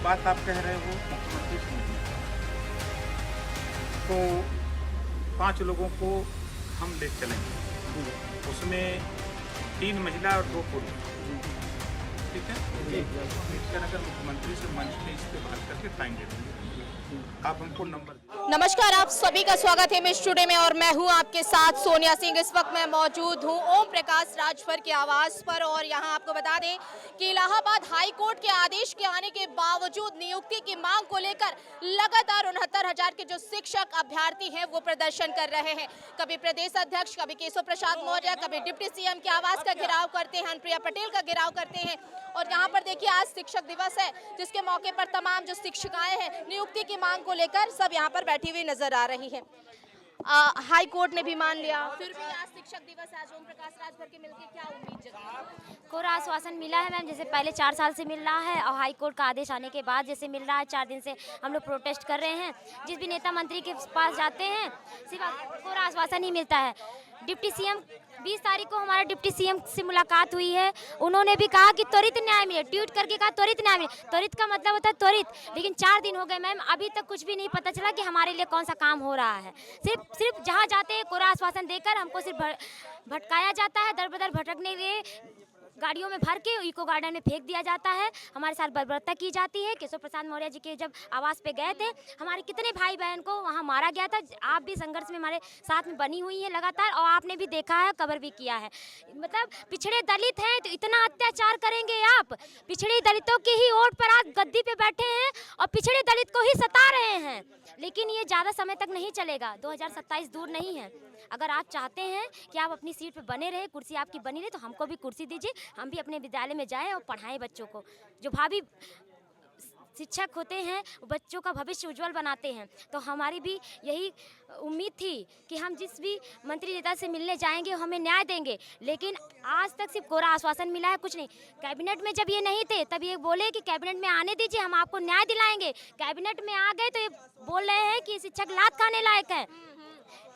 बात आप कह रहे हो मुख्यमंत्री से मिली, तो 5 लोगों को हम ले चलेंगे, उसमें 3 महिला और 2 पुरुष, ठीक है। उम्मीद कर अगर मुख्यमंत्री से मंच पे इस पे बात करके टाइम दे देंगे, आप हमको नंबर। नमस्कार, आप सभी का स्वागत है मिस टुडे में और मैं हूं आपके साथ सोनिया सिंह। इस वक्त मैं मौजूद हूं ओम प्रकाश राजभर के आवास पर और यहां आपको बता दें कि इलाहाबाद हाई कोर्ट के आदेश के आने के बावजूद नियुक्ति की मांग को लेकर लगातार 69,000 के जो शिक्षक अभ्यर्थी हैं वो प्रदर्शन कर रहे हैं। कभी प्रदेश अध्यक्ष, कभी केशव प्रसाद मौर्य, कभी डिप्टी सीएम के आवास का घेराव करते हैं, अनुप्रिया पटेल का घेराव करते हैं। और यहाँ पर देखिए आज शिक्षक दिवस है, जिसके मौके पर तमाम जो शिक्षिकाएं हैं नियुक्ति की मांग को लेकर सब यहाँ पर बैठी हुई नजर आ रही है। हाई कोर्ट ने भी मान लिया, फिर भी आज शिक्षक दिवस, आज ओम प्रकाश राजभर के मिलकर क्या उम्मीद जताई? कोरा आश्वासन मिला है मैम, जैसे पहले 4 साल से मिल रहा है और हाई कोर्ट का आदेश आने के बाद जैसे मिल रहा है। 4 दिन से हम लोग प्रोटेस्ट कर रहे हैं। जिस भी नेता मंत्री के पास जाते हैं सिर्फ कोरा आश्वासन ही मिलता है। डिप्टी सीएम 20 तारीख को हमारा डिप्टी सीएम से मुलाकात हुई है, उन्होंने भी कहा कि त्वरित न्याय मिले, ट्वीट करके कहा त्वरित न्याय मिले। त्वरित का मतलब होता है त्वरित, लेकिन 4 दिन हो गए मैम, अभी तक कुछ भी नहीं पता चला कि हमारे लिए कौन सा काम हो रहा है। सिर्फ जहाँ जाते हैं कोरा आश्वासन देकर हमको सिर्फ भटकाया जाता है, दर बदर भटकने के लिए गाड़ियों में भर के इको गार्डन में फेंक दिया जाता है। हमारे साथ बर्बरता की जाती है। केशव प्रसाद मौर्य जी के जब आवास पे गए थे, हमारे कितने भाई बहन को वहाँ मारा गया था। आप भी संघर्ष में हमारे साथ में बनी हुई है लगातार और आपने भी देखा है, कवर भी किया है। मतलब पिछड़े दलित हैं तो इतना अत्याचार करेंगे आप? पिछड़े दलितों की ही वोट पर आप गद्दी पे बैठे हैं और पिछड़े दलित को ही सता रहे हैं। लेकिन ये ज़्यादा समय तक नहीं चलेगा, 2027 दूर नहीं है। अगर आप चाहते हैं कि आप अपनी सीट पे बने रहे, कुर्सी आपकी बनी रहे, तो हमको भी कुर्सी दीजिए, हम भी अपने विद्यालय में जाएं और पढ़ाएं बच्चों को। जो भावी शिक्षक होते हैं वो बच्चों का भविष्य उज्जवल बनाते हैं। तो हमारी भी यही उम्मीद थी कि हम जिस भी मंत्री नेता से मिलने जाएंगे वो हमें न्याय देंगे, लेकिन आज तक सिर्फ कोरा आश्वासन मिला है, कुछ नहीं। कैबिनेट में जब ये नहीं थे तब ये बोले कि कैबिनेट में आने दीजिए, हम आपको न्याय दिलाएंगे। कैबिनेट में आ गए तो ये बोल रहे हैं कि शिक्षक लात खाने लायक है,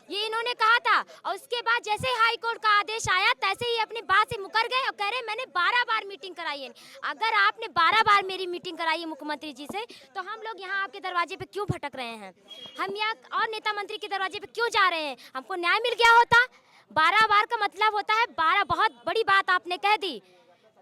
ये इन्होंने कहा था। और उसके बाद जैसे हाई कोर्ट का आदेश आया तैसे ही अपनी बात से मुकर गए और कह रहे मैंने 12 बार मीटिंग कराई है। अगर आपने 12 बार मेरी मीटिंग कराई है मुख्यमंत्री जी से, तो हम लोग यहाँ आपके दरवाजे पे क्यों भटक रहे हैं? हम यहाँ और नेता मंत्री के दरवाजे पे क्यों जा रहे हैं? हमको न्याय मिल गया होता। 12 बार का मतलब होता है 12 बहुत बड़ी बात आपने कह दी,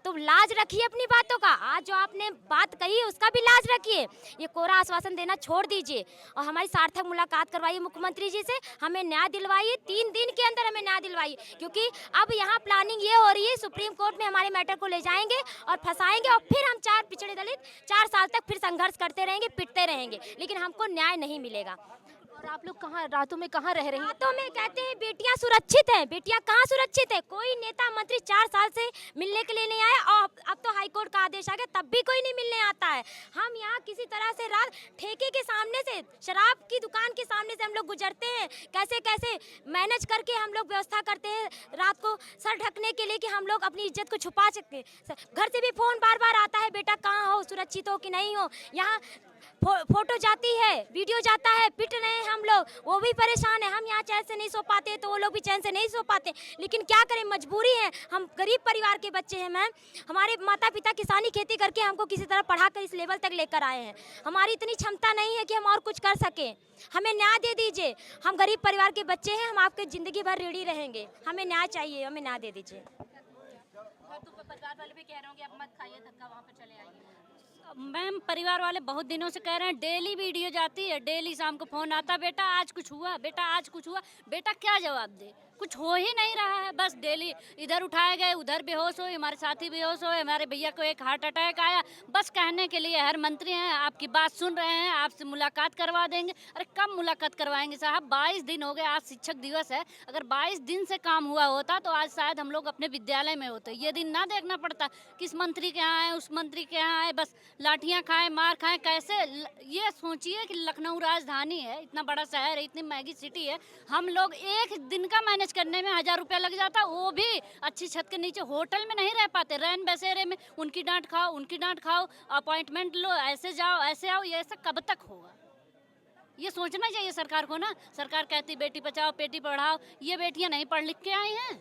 तो लाज रखिए अपनी बातों का। आज जो आपने बात कही है उसका भी लाज रखिए। ये कोरा आश्वासन देना छोड़ दीजिए और हमारी सार्थक मुलाकात करवाइए मुख्यमंत्री जी से, हमें न्याय दिलवाइए। 3 दिन के अंदर हमें न्याय दिलवाइए, क्योंकि अब यहाँ प्लानिंग ये हो रही है सुप्रीम कोर्ट में हमारे मैटर को ले जाएंगे और फंसाएंगे और फिर हम 4 पिछड़े दलित 4 साल तक फिर संघर्ष करते रहेंगे, पिटते रहेंगे, लेकिन हमको न्याय नहीं मिलेगा। और आप लोग कहाँ रातों में कहाँ रह रही हैं? रातों में कहते हैं बेटियां सुरक्षित हैं, बेटियां कहाँ सुरक्षित है? कोई नेता मंत्री 4 साल से मिलने के लिए नहीं आया और अब तो हाई कोर्ट का आदेश आ गया तब भी कोई नहीं मिलने आता है। हम यहाँ किसी तरह से रात ठेके के सामने से, शराब की दुकान के सामने से हम लोग गुजरते हैं, कैसे कैसे मैनेज करके हम लोग व्यवस्था करते हैं रात को सर ढकने के लिए कि हम लोग अपनी इज्जत को छुपा सके। घर से भी फोन बार बार आता है, बेटा कहाँ हो, सुरक्षित हो कि नहीं हो। यहाँ फोटो जाती है, वीडियो जाता है, पिट रहे हैं हम लोग, वो भी परेशान है। हम यहाँ चैन से नहीं सो पाते तो वो लोग भी चैन से नहीं सो पाते, लेकिन क्या करें, मजबूरी है। हम गरीब परिवार के बच्चे हैं मैम, हमारे माता पिता किसानी खेती करके हमको किसी तरह पढ़ाकर इस लेवल तक लेकर आए हैं। हमारी इतनी क्षमता नहीं है कि हम और कुछ कर सकें। हमें न्याय दे दीजिए, हम गरीब परिवार के बच्चे हैं, हम आपके ज़िंदगी भर ऋणी रहेंगे। हमें न्याय चाहिए, हमें न्याय दे दीजिए। परिवार वाले भी कह रहे हो कि अब मत खाइए धक्का, वहाँ पर चले आइए। मैम परिवार वाले बहुत दिनों से कह रहे हैं, डेली वीडियो जाती है, डेली शाम को फोन आता, बेटा आज कुछ हुआ, बेटा आज कुछ हुआ। बेटा क्या जवाब दे, कुछ हो ही नहीं रहा है। बस डेली इधर उठाए गए, उधर बेहोश हुए, हमारे साथी बेहोश हुए, हमारे भैया को एक हार्ट अटैक आया। बस कहने के लिए हर मंत्री हैं, आपकी बात सुन रहे हैं, आपसे मुलाकात करवा देंगे। अरे कब मुलाकात करवाएंगे साहब? 22 दिन हो गए, आज शिक्षक दिवस है। अगर 22 दिन से काम हुआ होता तो आज शायद हम लोग अपने विद्यालय में होते। ये दिन ना देखना पड़ता किस मंत्री के यहाँ आए, उस मंत्री के यहाँ आए, बस लाठियाँ खाएं, मार खाएं। कैसे ये सोचिए कि लखनऊ राजधानी है, इतना बड़ा शहर है, इतनी महंगी सिटी है, हम लोग एक दिन का मैनेज करने में 1000 रुपया लग जाता, वो भी अच्छी छत के नीचे होटल में नहीं रह पाते, रैन बसेरे में। उनकी डांट खाओ, उनकी डांट खाओ, अपॉइंटमेंट लो, ऐसे जाओ ऐसे आओ। ये ऐसा कब तक होगा? ये सोचना चाहिए सरकार को ना। सरकार कहती बेटी बचाओ बेटी पढ़ाओ, ये बेटियां नहीं पढ़ लिख के आई हैं।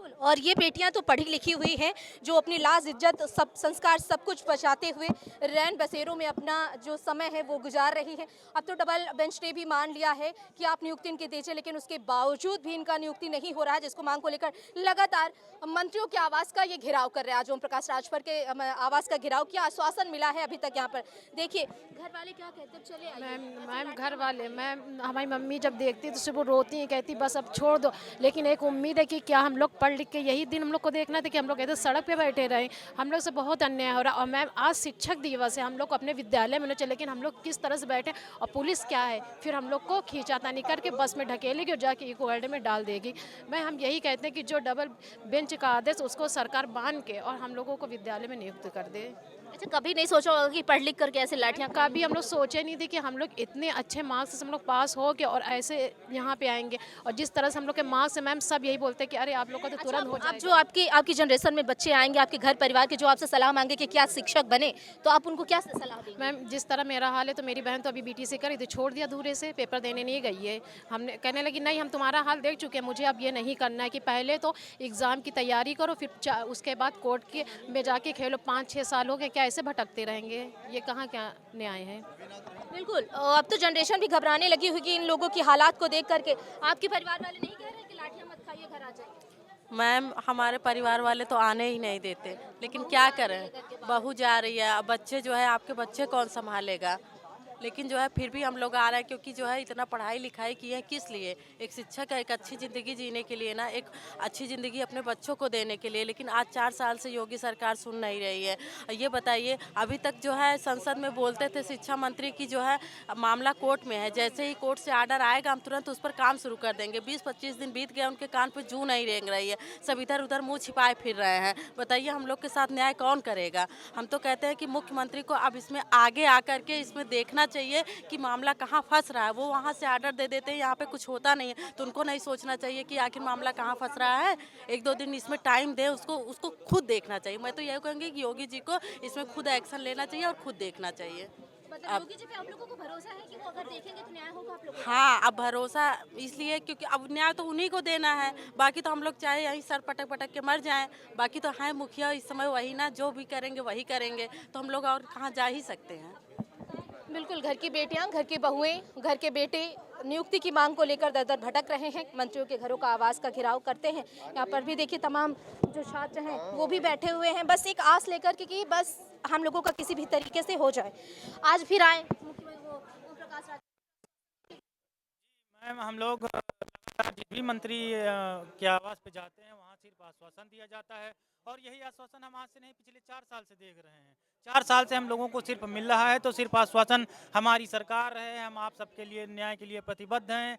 बिल्कुल। और ये बेटियां तो पढ़ी लिखी हुई हैं जो अपनी लाज इज्जत सब संस्कार सब कुछ बचाते हुए रैन बसेरों में अपना जो समय है वो गुजार रही हैं। अब तो डबल बेंच ने भी मान लिया है कि आप नियुक्ति इनकी दीजिए, लेकिन उसके बावजूद भी इनका नियुक्ति नहीं हो रहा है, जिसको मांग को लेकर लगातार मंत्रियों के आवास का ये घेराव कर रहे हैं। आज ओम प्रकाश राजभर के आवास का घेराव किया, आश्वासन मिला है अभी तक यहाँ पर। देखिए घर वाले क्या कहते हैं, चले आइए। मैम घर वाले मैम हमारी मम्मी जब देखती तो सुबह रोती हैं, कहती बस अब छोड़ दो, लेकिन एक उम्मीद है कि क्या हम लोग पढ़ लिख के यही दिन हम लोग को देखना था कि हम लोग कहते सड़क पे बैठे रहें। हम लोग से बहुत अन्याय हो रहा है। और मैम आज शिक्षक दिवस है, हम लोग अपने विद्यालय में न चले, लेकिन हम लोग किस तरह से बैठे और पुलिस क्या है फिर हम लोग को खींचातानी करके बस में ढकेलेगी और जाके इको वर्ल्ड में डाल देगी। मैं हम यही कहते हैं कि जो डबल बेंच का आदेश उसको सरकार मान के और हम लोगों को विद्यालय में नियुक्त कर दे। अच्छा, कभी नहीं सोचा होगा कि पढ़ लिख करके ऐसे लाठियाँ कभी हम लोग सोचे नहीं थे कि हम लोग इतने अच्छे मार्क्स से हम लोग पास हो के और ऐसे यहाँ पे आएंगे। और जिस तरह से हम लोग के मार्क्स से मैम सब यही बोलते हैं कि अरे आप लोग का तो तुरंत हो अब जाएगा। जो आपकी जनरेशन में बच्चे आएंगे, आपके घर परिवार के, जो आपसे सलाह मांगे कि क्या शिक्षक बने, तो आप उनको क्या सलाह देंगे? मैम जिस तरह मेरा हाल है तो मेरी बहन तो अभी बीटीसी करी तो छोड़ दिया धूरे से, पेपर देने नहीं गई है। हमने कहने लगी नहीं हम तुम्हारा हाल देख चुके हैं, मुझे अब ये नहीं करना है कि पहले तो एग्ज़ाम की तैयारी करो फिर उसके बाद कोर्ट के में जाके खेलो। 5-6 साल हो गए, क्या ऐसे भटकते रहेंगे? ये कहाँ क्या न्याय है? बिल्कुल। अब तो जनरेशन भी घबराने लगी होगी इन लोगों की हालात को देख करके। आपके परिवार वाले नहीं कह रहे कि लाठियाँ मत खाइए, घर आ जाइए? मैम हमारे परिवार वाले तो आने ही नहीं देते, लेकिन क्या करें, बहू जा रही है, अब बच्चे जो है आपके बच्चे कौन संभालेगा। लेकिन जो है फिर भी हम लोग आ रहे हैं, क्योंकि जो है इतना पढ़ाई लिखाई की है किस लिए, एक शिक्षक का एक अच्छी ज़िंदगी जीने के लिए ना, एक अच्छी ज़िंदगी अपने बच्चों को देने के लिए। लेकिन आज 4 साल से योगी सरकार सुन नहीं रही है। ये बताइए, अभी तक जो है संसद में बोलते थे शिक्षा मंत्री की जो है मामला कोर्ट में है, जैसे ही कोर्ट से आर्डर आएगा हम तुरंत उस पर काम शुरू कर देंगे। 20-25 दिन बीत गया, उनके कान पर जू नहीं रेंग रही है, सब इधर उधर मुँह छिपाए फिर रहे हैं। बताइए हम लोग के साथ न्याय कौन करेगा? हम तो कहते हैं कि मुख्यमंत्री को अब इसमें आगे आकर के इसमें देखना चाहिए कि मामला कहाँ फंस रहा है। वो वहाँ से आर्डर दे देते हैं, यहाँ पे कुछ होता नहीं है, तो उनको नहीं सोचना चाहिए कि आखिर मामला कहाँ फंस रहा है। 1-2 दिन इसमें टाइम दे, उसको खुद देखना चाहिए। मैं तो यही कहूँगी कि योगी जी को इसमें खुद एक्शन लेना चाहिए और खुद देखना चाहिए। मतलब योगी जी पे आप लोगों को भरोसा है कि वो अगर देखेंगे तो न्याय होगा आप लोगों को? हाँ, अब भरोसा इसलिए क्योंकि अब न्याय तो उन्हीं को देना है। बाकी तो हम लोग चाहे यहीं सर पटक पटक के मर जाएं, बाकी तो हैं मुखिया इस समय वही ना, जो भी करेंगे वही करेंगे, तो हम लोग और कहाँ जा ही सकते हैं। बिल्कुल, घर की बेटियां, घर की बहुएं, घर के बेटे नियुक्ति की मांग को लेकर दर दर भटक रहे हैं। मंत्रियों के घरों का आवास का घेराव करते हैं। यहाँ पर भी देखिए तमाम जो छात्र हैं वो भी बैठे हुए हैं, बस एक आस लेकर के कि बस हम लोगों का किसी भी तरीके से हो जाए। आज फिर आए मुख्यमंत्री ओम प्रकाश राजभर। मैम हम लोग जिस भी मंत्री के आवास पे जाते हैं वहाँ सिर्फ आश्वासन दिया जाता है, और यही आश्वासन हम आज से नहीं पिछले 4 साल से देख रहे हैं। 4 साल से हम लोगों को सिर्फ मिल रहा है, तो सिर्फ आश्वासन हमारी सरकार है, हम आप सबके लिए न्याय के लिए प्रतिबद्ध हैं,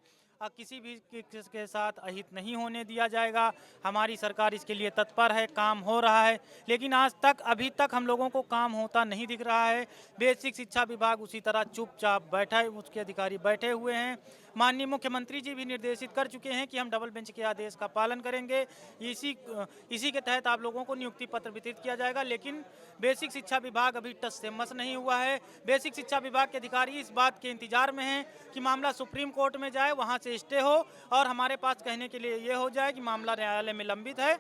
किसी भी के साथ अहित नहीं होने दिया जाएगा। हमारी सरकार इसके लिए तत्पर है, काम हो रहा है, लेकिन आज तक अभी तक हम लोगों को काम होता नहीं दिख रहा है। बेसिक शिक्षा विभाग उसी तरह चुपचाप बैठा है, उसके अधिकारी बैठे हुए हैं। माननीय मुख्यमंत्री जी भी निर्देशित कर चुके हैं कि हम डबल बेंच के आदेश का पालन करेंगे, इसी के तहत आप लोगों को नियुक्ति पत्र वितरित किया जाएगा। लेकिन बेसिक शिक्षा विभाग अभी टस से मस नहीं हुआ है। बेसिक शिक्षा विभाग के अधिकारी इस बात के इंतजार में हैं कि मामला सुप्रीम कोर्ट में जाए, वहां से स्टे हो और हमारे पास कहने के लिए ये हो जाए कि मामला न्यायालय में लंबित है।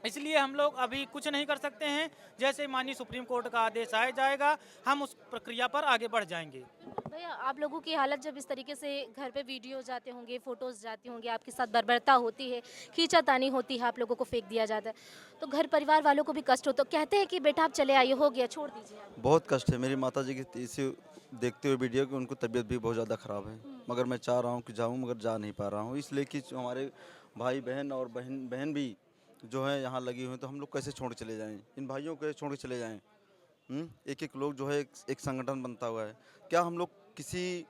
इसलिए हम लोग अभी कुछ नहीं कर सकते हैं। जैसे माननीय सुप्रीम कोर्ट का आदेश आ जाएगा हम उस प्रक्रिया पर आगे बढ़ जाएंगे। भैया, आप लोगों की हालत जब इस तरीके से घर पे वीडियो जाते होंगे, फोटोज जाती होंगी, आपके साथ बर्बरता होती है, खींचातानी होती है, आप लोगों को फेंक दिया जाता है, तो घर परिवार वालों को भी कष्ट होता है। कहते हैं कि बेटा आप चले आइए, हो गया, छोड़ दीजिए। बहुत कष्ट है। मेरी माता जी की इसे देखते हुए वीडियो कि उनको तबीयत भी बहुत ज़्यादा ख़राब है, मगर मैं चाह रहा हूँ कि जाऊँ, मगर जा नहीं पा रहा हूँ, इसलिए कि हमारे भाई बहन और बहन भी जो है यहाँ लगी हुई, तो हम लोग कैसे छोड़ के चले जाएं, इन भाइयों को छोड़ के चले जाएं। एक एक लोग जो है एक संगठन बनता हुआ है। क्या हम लोग किसी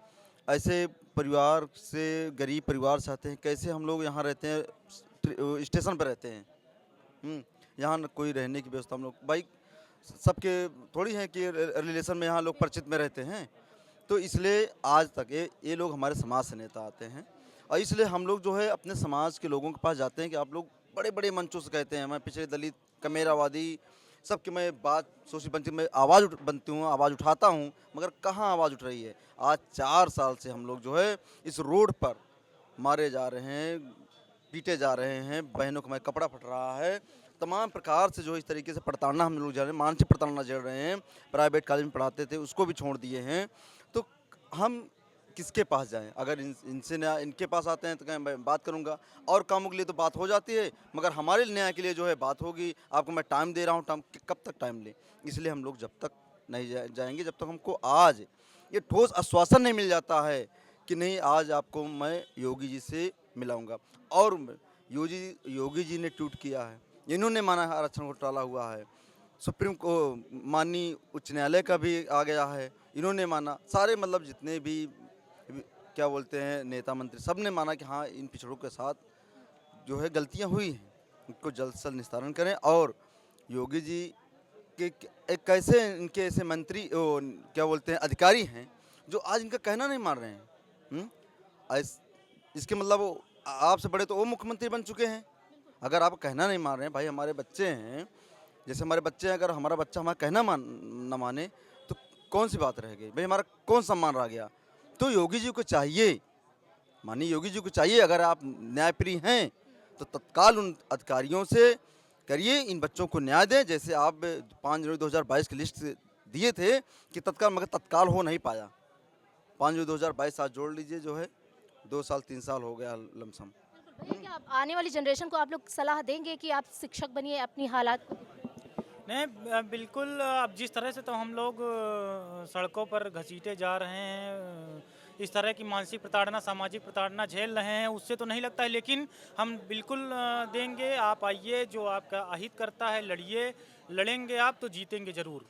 ऐसे परिवार से, गरीब परिवार से आते हैं, कैसे हम लोग यहाँ रहते हैं, स्टेशन पर रहते हैं, यहाँ कोई रहने की व्यवस्था हम लोग, भाई सबके थोड़ी है कि रिलेशन में यहाँ लोग परिचित में रहते हैं। तो इसलिए आज तक ये लोग हमारे समाज से नेता आते हैं, और इसलिए हम लोग जो है अपने समाज के लोगों के पास जाते हैं कि आप लोग बड़े बड़े मंचों से कहते हैं, मैं पिछड़े दलित कमेरावादी सबकी मैं बात सोची बनती, मैं आवाज़ बनती हूँ, आवाज़ उठाता हूँ, मगर कहाँ आवाज़ उठ रही है। आज 4 साल से हम लोग जो है इस रोड पर मारे जा रहे हैं, पीटे जा रहे हैं, बहनों का कपड़ा फट रहा है, तमाम प्रकार से जो इस तरीके से प्रताड़ना हम लोग जा रहे हैं, मानसिक प्रताड़ना झेल रहे हैं। प्राइवेट कॉलेज में पढ़ाते थे उसको भी छोड़ दिए हैं, तो हम किसके पास जाएं? अगर इनसे न्याय इनके पास आते हैं तो क्या मैं बात करूंगा, और कामों के लिए तो बात हो जाती है, मगर हमारे न्याय के लिए जो है बात होगी। आपको मैं टाइम दे रहा हूँ, टाइम कब तक टाइम लें? इसलिए हम लोग जब तक नहीं जाएंगे जब तक हमको आज ये ठोस आश्वासन नहीं मिल जाता है कि नहीं आज आपको मैं योगी जी से मिलाऊंगा। और योगी जी ने ट्वीट किया है, इन्होंने माना है आरक्षण घोटाला हुआ है, सुप्रीम को माननीय उच्च न्यायालय का भी आ गया है, इन्होंने माना, सारे मतलब जितने भी क्या बोलते हैं नेता मंत्री सब ने माना कि हाँ इन पिछड़ों के साथ जो है गलतियां हुई हैं, इनको जल्द से जल्द निस्तारण करें। और योगी जी के एक कैसे इनके ऐसे मंत्री क्या बोलते हैं अधिकारी हैं जो आज इनका कहना नहीं मान रहे हैं। इसके मतलब आपसे बड़े तो वो मुख्यमंत्री बन चुके हैं, अगर आप कहना नहीं मान रहे हैं, भाई हमारे बच्चे हैं, जैसे हमारे बच्चे हैं, अगर हमारा बच्चा हमारा कहना न माने तो कौन सी बात रह गई भाई, हमारा कौन सम्मान रह गया? तो योगी जी को चाहिए, माननीय योगी जी को चाहिए, अगर आप न्यायप्रिय हैं तो तत्काल उन अधिकारियों से करिए, इन बच्चों को न्याय दें। जैसे आप 5 जनवरी 2022 की लिस्ट दिए थे कि तत्काल, मगर तत्काल हो नहीं पाया। 5 जनवरी 2022 साथ जोड़ लीजिए, जो है 2 साल 3 साल हो गया लमसम। भैया क्या आप आने वाली जनरेशन को आप लोग सलाह देंगे कि आप शिक्षक बनिए, अपनी हालात को? नहीं, बिल्कुल। अब जिस तरह से तो हम लोग सड़कों पर घसीटे जा रहे हैं, इस तरह की मानसिक प्रताड़ना, सामाजिक प्रताड़ना झेल रहे हैं, उससे तो नहीं लगता है, लेकिन हम बिल्कुल देंगे। आप आइए, जो आपका अहित करता है लड़िए, लड़ेंगे आप तो जीतेंगे ज़रूर।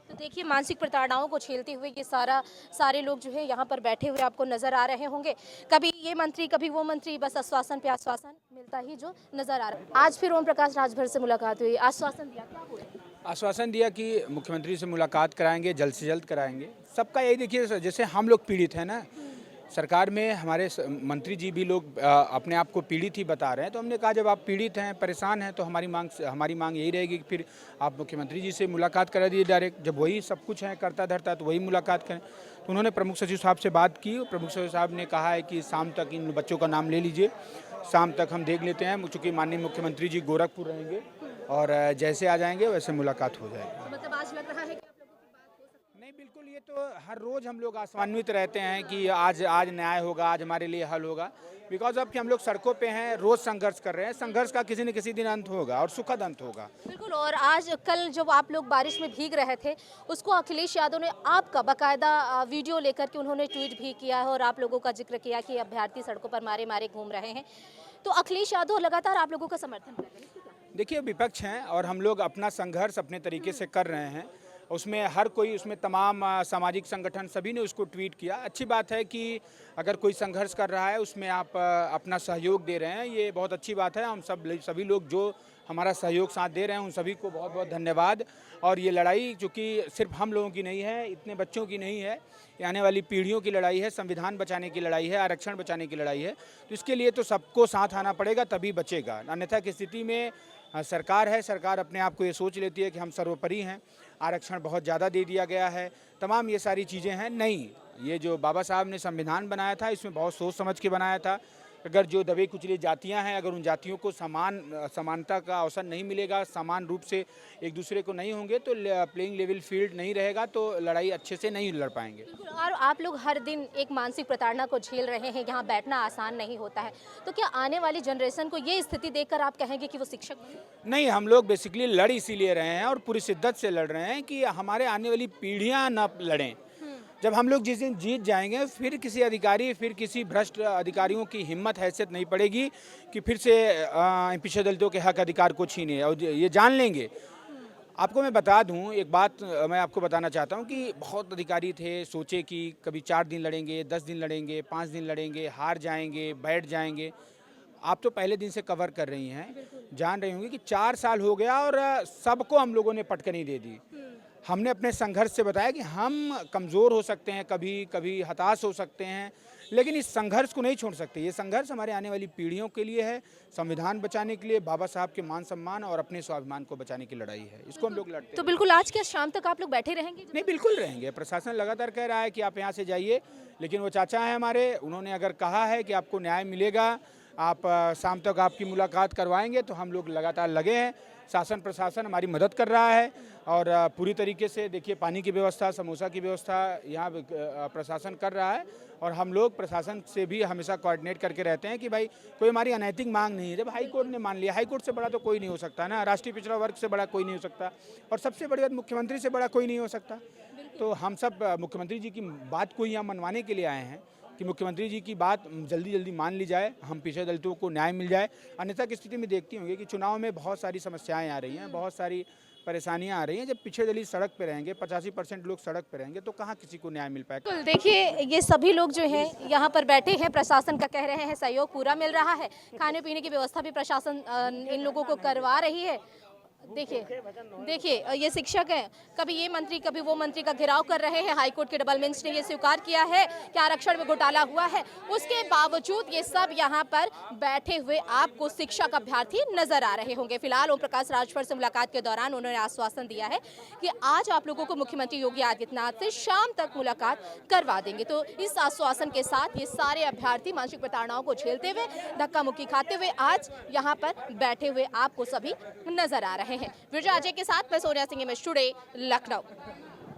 तो देखिए मानसिक प्रताड़नाओं को झेलते हुए ये सारे लोग जो है यहाँ पर बैठे हुए आपको नजर आ रहे होंगे। कभी ये मंत्री कभी वो मंत्री, बस आश्वासन पे आश्वासन मिलता ही जो नजर आ रहा है। आज फिर ओम प्रकाश राजभर से मुलाकात हुई, आश्वासन दिया, क्या हुआ? आश्वासन दिया कि मुख्यमंत्री से मुलाकात कराएंगे, जल्द से जल्द कराएंगे। सबका यही देखिए, जैसे हम लोग पीड़ित हैं ना, सरकार में हमारे मंत्री जी भी लोग अपने आप को पीड़ित ही बता रहे हैं, तो हमने कहा जब आप पीड़ित हैं, परेशान हैं, तो हमारी मांग यही रहेगी कि फिर आप मुख्यमंत्री जी से मुलाकात करा दीजिए डायरेक्ट। जब वही सब कुछ है करता धरता तो वही मुलाकात करें। तो उन्होंने प्रमुख सचिव साहब से बात की, प्रमुख सचिव साहब ने कहा है कि शाम तक इन बच्चों का नाम ले लीजिए, शाम तक हम देख लेते हैं, चूँकि माननीय मुख्यमंत्री जी गोरखपुर रहेंगे और जैसे आ जाएंगे वैसे मुलाकात हो जाएगी। मतलब आज लग रहा है कि आप लोगों की बात हो सकती है? नहीं, बिल्कुल, ये तो हर रोज़ हम लोग आशान्वित रहते हैं कि आज न्याय होगा, आज हमारे लिए हल होगा, बिकॉज अब कि हम लोग सड़कों पे हैं, रोज़ संघर्ष कर रहे हैं। संघर्ष का किसी न किसी दिन अंत होगा और सुखद अंत होगा। बिल्कुल। और आज कल जब आप लोग बारिश में भीग रहे थे, उसको अखिलेश यादव ने आपका बाकायदा वीडियो लेकर के उन्होंने ट्वीट भी किया है और आप लोगों का जिक्र किया कि अभ्यर्थी सड़कों पर मारे मारे घूम रहे हैं। तो अखिलेश यादव लगातार आप लोगों का समर्थन कर रहे हैं। देखिए, विपक्ष हैं और हम लोग अपना संघर्ष अपने तरीके से कर रहे हैं। उसमें हर कोई, उसमें तमाम सामाजिक संगठन सभी ने उसको ट्वीट किया। अच्छी बात है कि अगर कोई संघर्ष कर रहा है उसमें आप अपना सहयोग दे रहे हैं, ये बहुत अच्छी बात है। हम सभी लोग जो हमारा सहयोग साथ दे रहे हैं उन सभी को बहुत बहुत धन्यवाद। और ये लड़ाई चूँकि सिर्फ हम लोगों की नहीं है, इतने बच्चों की नहीं है, ये आने वाली पीढ़ियों की लड़ाई है, संविधान बचाने की लड़ाई है, आरक्षण बचाने की लड़ाई है। तो इसके लिए तो सबको साथ आना पड़ेगा, तभी बचेगा। अन्यथा की स्थिति में सरकार है, सरकार अपने आप को ये सोच लेती है कि हम सर्वोपरि हैं, आरक्षण बहुत ज़्यादा दे दिया गया है, तमाम ये सारी चीज़ें हैं। नहीं, ये जो बाबा साहब ने संविधान बनाया था इसमें बहुत सोच समझ के बनाया था। अगर जो दबे कुचले जातियां हैं, अगर उन जातियों को समानता का अवसर नहीं मिलेगा, समान रूप से एक दूसरे को नहीं होंगे, तो प्लेइंग लेवल फील्ड नहीं रहेगा, तो लड़ाई अच्छे से नहीं लड़ पाएंगे। और आप लोग हर दिन एक मानसिक प्रताड़ना को झेल रहे हैं, यहाँ बैठना आसान नहीं होता है, तो क्या आने वाली जनरेशन को ये स्थिति देखकर आप कहेंगे कि वो शिक्षक बने? नहीं, हम लोग बेसिकली लड़ इसीलिए रहे हैं और पूरी शिद्दत से लड़ रहे हैं कि हमारे आने वाली पीढ़ियाँ न लड़ें। जब हम लोग जिस दिन जीत जाएंगे, फिर किसी अधिकारी, फिर किसी भ्रष्ट अधिकारियों की हिम्मत हैसियत नहीं पड़ेगी कि फिर से पिछड़े दलितों के हक अधिकार को छीने, और ये जान लेंगे। आपको मैं बता दूं, एक बात मैं आपको बताना चाहता हूं कि बहुत अधिकारी थे, सोचे कि कभी 4 दिन लड़ेंगे, 10 दिन लड़ेंगे, 5 दिन लड़ेंगे, हार जाएंगे, बैठ जाएंगे। आप तो पहले दिन से कवर कर रही हैं, जान रही होंगी कि 4 साल हो गया और सबको हम लोगों ने पटकनी दे दी। हमने अपने संघर्ष से बताया कि हम कमज़ोर हो सकते हैं, कभी कभी हताश हो सकते हैं, लेकिन इस संघर्ष को नहीं छोड़ सकते। ये संघर्ष हमारे आने वाली पीढ़ियों के लिए है, संविधान बचाने के लिए, बाबा साहब के मान सम्मान और अपने स्वाभिमान को बचाने की लड़ाई है। इसको हम लोग लड़ते हैं। तो बिल्कुल आज क्या शाम तक आप लोग बैठे रहेंगे? नहीं, बिल्कुल रहेंगे। प्रशासन लगातार कह रहा है कि आप यहाँ से जाइए, लेकिन वो चाचा हैं हमारे, उन्होंने अगर कहा है कि आपको न्याय मिलेगा, आप शाम तक आपकी मुलाकात करवाएंगे। तो हम लोग लगातार लगे हैं, शासन प्रशासन हमारी मदद कर रहा है और पूरी तरीके से देखिए पानी की व्यवस्था, समोसा की व्यवस्था यहाँ प्रशासन कर रहा है। और हम लोग प्रशासन से भी हमेशा कोऑर्डिनेट करके रहते हैं कि भाई कोई हमारी अनैतिक मांग नहीं है। जब हाई कोर्ट ने मान लिया, हाई कोर्ट से बड़ा तो कोई नहीं हो सकता ना, राष्ट्रीय पिछड़ा वर्ग से बड़ा कोई नहीं हो सकता, और सबसे बड़ी बात मुख्यमंत्री से बड़ा कोई नहीं हो सकता। तो हम सब मुख्यमंत्री जी की बात को यहाँ मनवाने के लिए आए हैं कि मुख्यमंत्री जी की बात जल्दी जल्दी मान ली जाए, हम पिछड़े दलितों को न्याय मिल जाए। अन्यथा की स्थिति में देखती होंगे कि चुनाव में बहुत सारी समस्याएं आ रही हैं, बहुत सारी परेशानियां आ रही हैं। जब पिछड़े दलित सड़क पे रहेंगे, 85% लोग सड़क पे रहेंगे, तो कहाँ किसी को न्याय मिल पाएगा। बिल्कुल, देखिए ये सभी लोग जो हैं यहाँ पर बैठे हैं, प्रशासन का कह रहे हैं सहयोग पूरा मिल रहा है, खाने पीने की व्यवस्था भी प्रशासन इन लोगों को करवा रही है। देखिए ये शिक्षक हैं, कभी ये मंत्री कभी वो मंत्री का घेराव कर रहे हैं। हाईकोर्ट के डबल बेंच ने ये स्वीकार किया है कि आरक्षण में घोटाला हुआ है, उसके बावजूद ये सब यहाँ पर बैठे हुए आपको शिक्षक अभ्यर्थी नजर आ रहे होंगे। फिलहाल ओम प्रकाश राजभर से मुलाकात के दौरान उन्होंने आश्वासन दिया है कि आज आप लोगों को मुख्यमंत्री योगी आदित्यनाथ से शाम तक मुलाकात करवा देंगे। तो इस आश्वासन के साथ ये सारे अभ्यर्थी मानसिक प्रताड़नाओं को झेलते हुए, धक्का मुक्की खाते हुए आज यहाँ पर बैठे हुए आपको सभी नजर आ रहे हैं। विजय अजय के साथ मैं सोनिया सिंह, इमेज टुडे, लखनऊ।